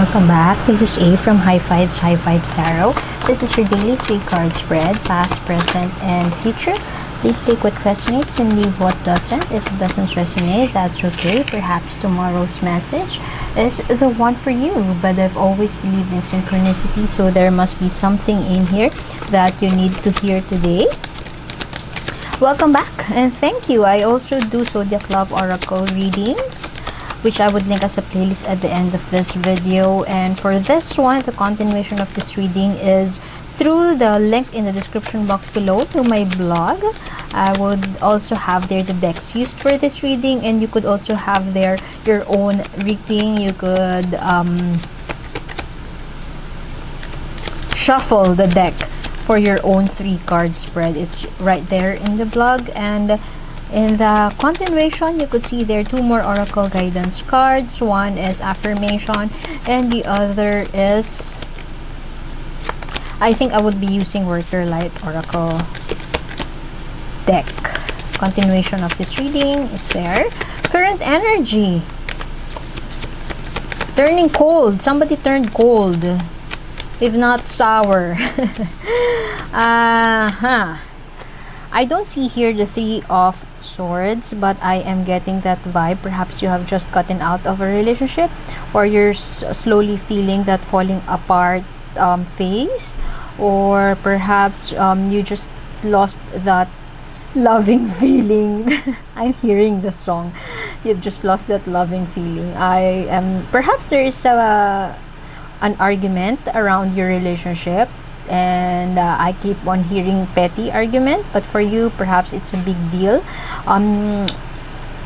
Welcome back. This is A from High Fives Tarot. This is your daily 3-card spread, past, present, and future. Please take what resonates and leave what doesn't. If it doesn't resonate, that's okay. Perhaps tomorrow's message is the one for you. But I've always believed in synchronicity, so there must be something in here that you need to hear today. Welcome back and thank you. I also do Zodiac Love Oracle readings, which I would link as a playlist at the end of this video. And for this one, the continuation of this reading is through the link in the description box below to my blog. I would also have there the decks used for this reading, and you could also have there your own reading. You could shuffle the deck for your own 3-card spread. It's right there in the blog. And in the continuation, you could see there 2 more oracle guidance cards. One is affirmation and the other is, I think I would be using Worker Light Oracle deck. Continuation of this reading is there. Current energy. Turning cold. Somebody turned cold, if not sour. I don't see here the 3 of Swords, but I am getting that vibe. Perhaps you have just gotten out of a relationship, or you're slowly feeling that falling apart phase, or perhaps you just lost that loving feeling. I'm hearing the song. You've just lost that loving feeling. Perhaps there is an argument around your relationship, and I keep on hearing petty argument, but for you perhaps it's a big deal.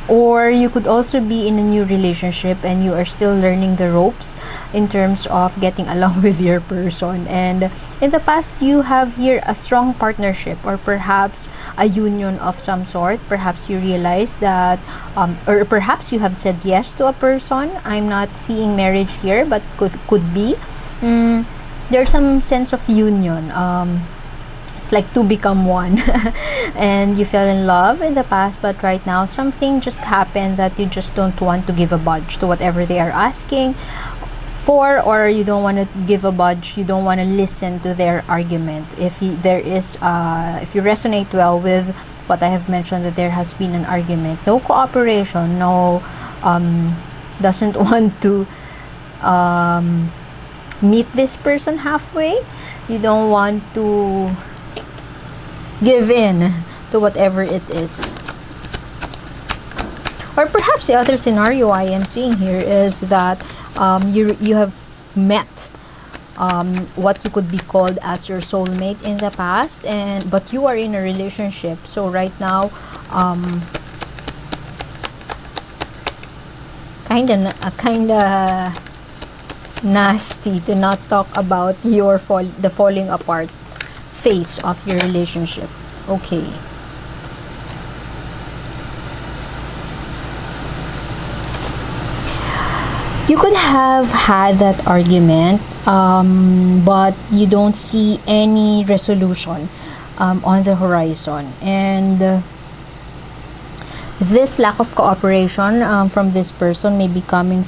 Or you could also be in a new relationship and you are still learning the ropes in terms of getting along with your person, and in the past you have here a strong partnership, or perhaps a union of some sort. Perhaps you realize that or perhaps you have said yes to a person. I'm not seeing marriage here, but could be. There's some sense of union. It's like 2 become 1. And you fell in love in the past, but right now something just happened that you just don't want to give a budge to whatever they are asking for, or you don't want to give a budge, you don't want to listen to their argument. If you resonate well with what I have mentioned, that there has been an argument, no cooperation, no doesn't want to meet this person halfway, you don't want to give in to whatever it is. Or perhaps the other scenario I am seeing here is that you have met what you could be called as your soulmate in the past, but you are in a relationship. So right now kinda nasty to not talk about the falling apart phase of your relationship. Okay. You could have had that argument, but you don't see any resolution on the horizon, and this lack of cooperation from this person may be coming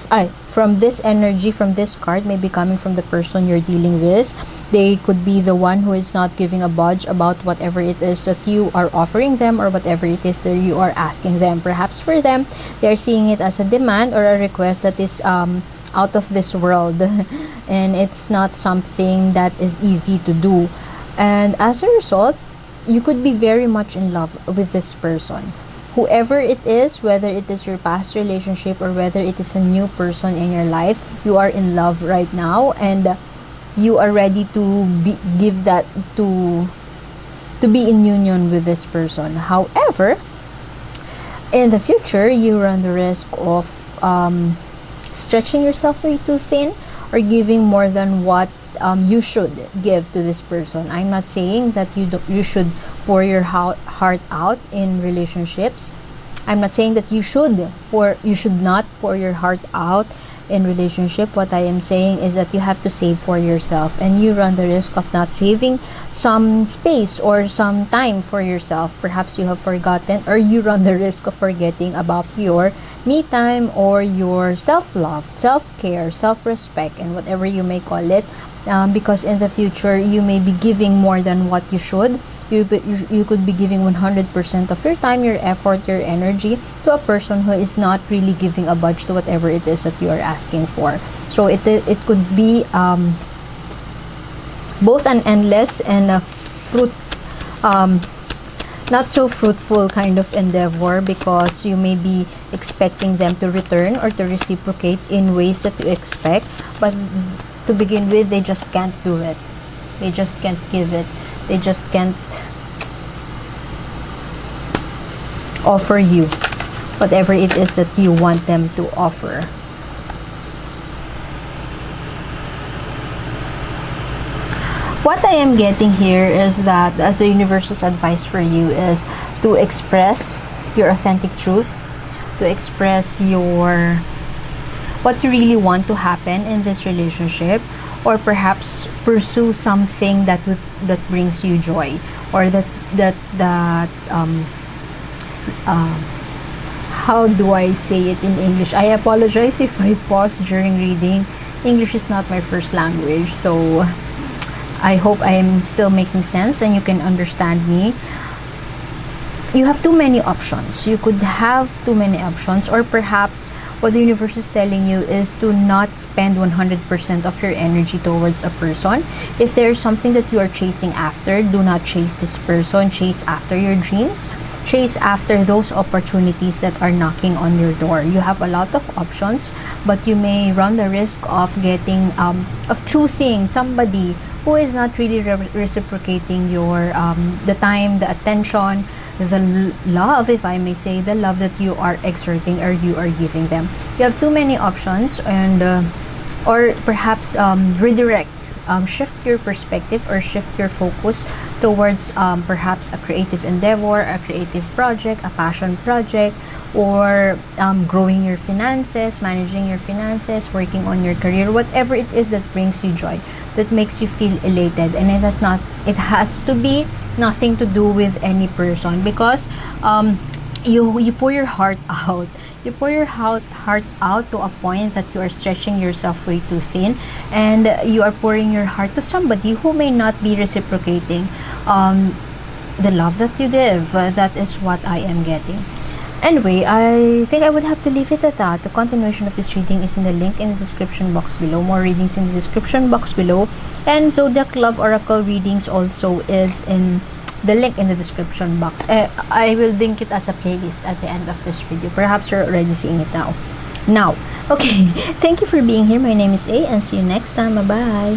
from this energy, from this card, may be coming from the person you're dealing with. They could be the one who is not giving a budge about whatever it is that you are offering them, or whatever it is that you are asking them. Perhaps for them, they're seeing it as a demand or a request that is out of this world, and it's not something that is easy to do. And as a result, you could be very much in love with this person. Whoever it is, whether it is your past relationship or whether it is a new person in your life, you are in love right now, and you are ready to be in union with this person. However, in the future, you run the risk of stretching yourself way too thin, or giving more than what you should give to this person. I'm not saying that you should pour your heart out in relationships. I'm not saying that you should not pour your heart out in relationship, what I am saying is that you have to save for yourself, and you run the risk of not saving some space or some time for yourself. Perhaps you have forgotten, or you run the risk of forgetting about your me time or your self-love, self-care, self-respect, and whatever you may call it, because in the future you may be giving more than what you should. You could be giving 100% of your time, your effort, your energy to a person who is not really giving a budge to whatever it is that you are asking for. So it could be both an endless and a not so fruitful kind of endeavor, because you may be expecting them to return or to reciprocate in ways that you expect, but to begin with, they just can't do it. They just can't give it. They just can't offer you whatever it is that you want them to offer. What I am getting here is that, as the universe's advice for you, is to express your authentic truth, to express your what you really want to happen in this relationship, or perhaps pursue something that brings you joy, or how do I say it in English? I apologize if I pause during reading. English is not my first language, so I hope I am still making sense and you can understand me. You have too many options. You could have too many options, or perhaps what the universe is telling you is to not spend 100% of your energy towards a person. If there is something that you are chasing after, do not chase this person. Chase after your dreams. Chase after those opportunities that are knocking on your door. You have a lot of options, but you may run the risk of choosing somebody who is not really reciprocating your the time, the attention, the love, if I may say, the love that you are exerting or you are giving them. You have too many options, and or perhaps redirect, shift your perspective or shift your focus towards perhaps a creative endeavor, a creative project, a passion project, or growing your finances, managing your finances, working on your career, whatever it is that brings you joy, that makes you feel elated. And it has to be nothing to do with any person, because you pour your heart out. You pour your heart out to a point that you are stretching yourself way too thin, and you are pouring your heart to somebody who may not be reciprocating the love that you give. That is what I am getting. Anyway, I think I would have to leave it at that. The continuation of this reading is in the link in the description box below. More readings in the description box below. And Zodiac Love Oracle readings also is in the link in the description box. I will link it as a playlist at the end of this video. Perhaps you're already seeing it now. Okay. Thank you for being here. My name is A, and see you next time. Bye-bye.